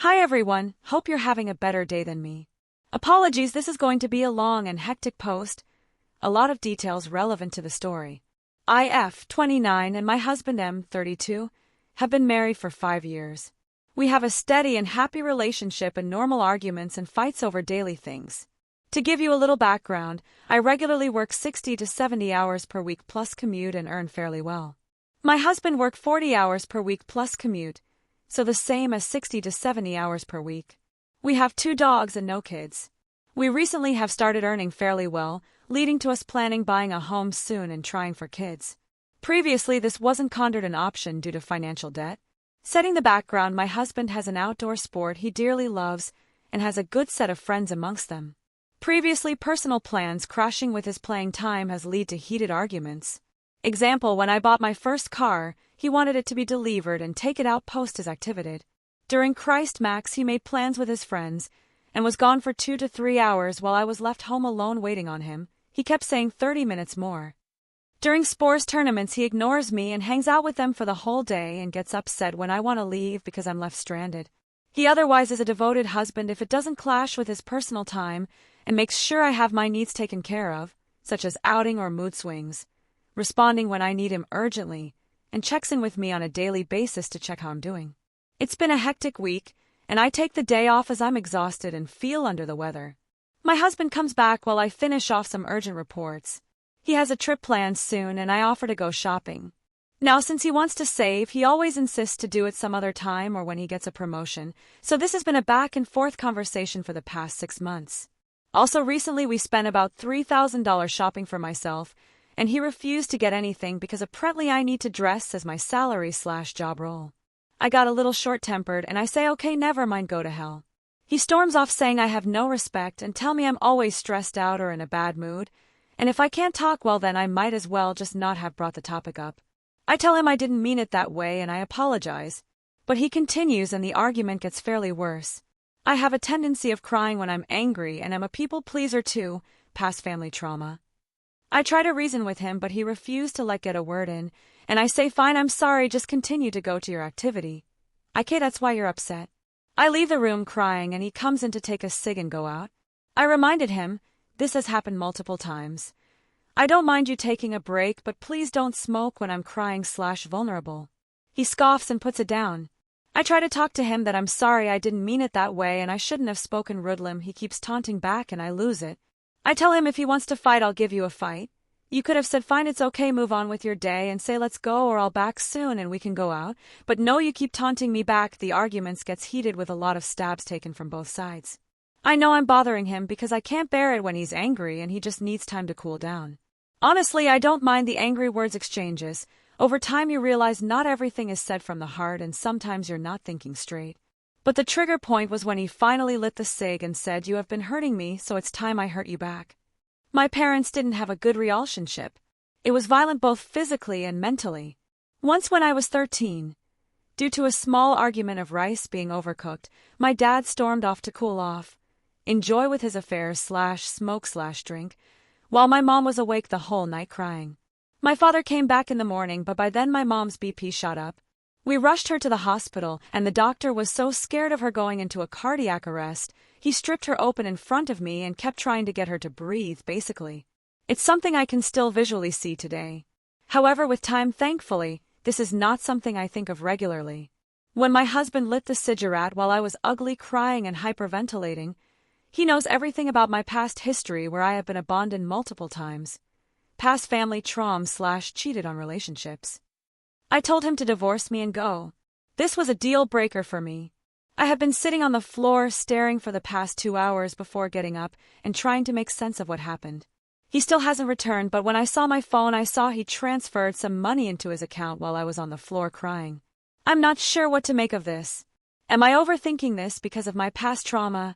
Hi everyone, hope you're having a better day than me. Apologies, this is going to be a long and hectic post. A lot of details relevant to the story. IF, 29, and my husband M, 32, have been married for 5 years. We have a steady and happy relationship and normal arguments and fights over daily things. To give you a little background, I regularly work 60 to 70 hours per week plus commute and earn fairly well. My husband works 40 hours per week plus commute, so the same as 60 to 70 hours per week. We have 2 dogs and no kids. We recently have started earning fairly well, leading to us planning buying a home soon and trying for kids. Previously, this wasn't considered an option due to financial debt. Setting the background, my husband has an outdoor sport he dearly loves and has a good set of friends amongst them. Previously, personal plans crashing with his playing time has led to heated arguments. Example, when I bought my first car, he wanted it to be delivered and take it out post his activity. During Christ Max, he made plans with his friends and was gone for 2 to 3 hours while I was left home alone waiting on him. He kept saying 30 minutes more. During sports tournaments, he ignores me and hangs out with them for the whole day and gets upset when I want to leave because I'm left stranded. He otherwise is a devoted husband if it doesn't clash with his personal time and makes sure I have my needs taken care of, such as outing or mood swings, responding when I need him urgently, and checks in with me on a daily basis to check how I'm doing. It's been a hectic week, and I take the day off as I'm exhausted and feel under the weather. My husband comes back while I finish off some urgent reports. He has a trip planned soon and I offer to go shopping. Now, since he wants to save, he always insists to do it some other time or when he gets a promotion, so this has been a back and forth conversation for the past 6 months. Also, recently we spent about $3,000 shopping for myself, and he refused to get anything because apparently I need to dress as my salary/job role. I got a little short-tempered and I say, okay, never mind, go to hell. He storms off saying I have no respect and tell me I'm always stressed out or in a bad mood, and if I can't talk well then I might as well just not have brought the topic up. I tell him I didn't mean it that way and I apologize, but he continues and the argument gets fairly worse. I have a tendency of crying when I'm angry and I'm a people pleaser too, past family trauma. I try to reason with him, but he refused to get a word in, and I say, fine, I'm sorry, just continue to go to your activity. Okay, that's why you're upset. I leave the room crying and he comes in to take a cig and go out. I reminded him, this has happened multiple times. I don't mind you taking a break, but please don't smoke when I'm crying/vulnerable. He scoffs and puts it down. I try to talk to him that I'm sorry, I didn't mean it that way and I shouldn't have spoken rudely. He keeps taunting back and I lose it. I tell him if he wants to fight, I'll give you a fight. You could have said, fine, it's okay, move on with your day and say let's go or I'll back soon and we can go out. But no, you keep taunting me back. The arguments gets heated with a lot of stabs taken from both sides. I know I'm bothering him because I can't bear it when he's angry and he just needs time to cool down. Honestly, I don't mind the angry words exchanges. Over time you realize not everything is said from the heart and sometimes you're not thinking straight. But the trigger point was when he finally lit the cig and said, you have been hurting me, so it's time I hurt you back. My parents didn't have a good relationship. It was violent both physically and mentally. Once when I was 13, due to a small argument of rice being overcooked, my dad stormed off to cool off, enjoy with his affairs/smoke/drink, while my mom was awake the whole night crying. My father came back in the morning, but by then my mom's BP shot up. We rushed her to the hospital, and the doctor was so scared of her going into a cardiac arrest, he stripped her open in front of me and kept trying to get her to breathe, basically. It's something I can still visually see today. However, with time, thankfully, this is not something I think of regularly. When my husband lit the cigarette while I was ugly crying and hyperventilating, he knows everything about my past history where I have been abandoned multiple times. Past family trauma/cheated on relationships. I told him to divorce me and go. This was a deal breaker for me. I have been sitting on the floor staring for the past 2 hours before getting up and trying to make sense of what happened. He still hasn't returned, but when I saw my phone I saw he transferred some money into his account while I was on the floor crying. I'm not sure what to make of this. Am I overthinking this because of my past trauma?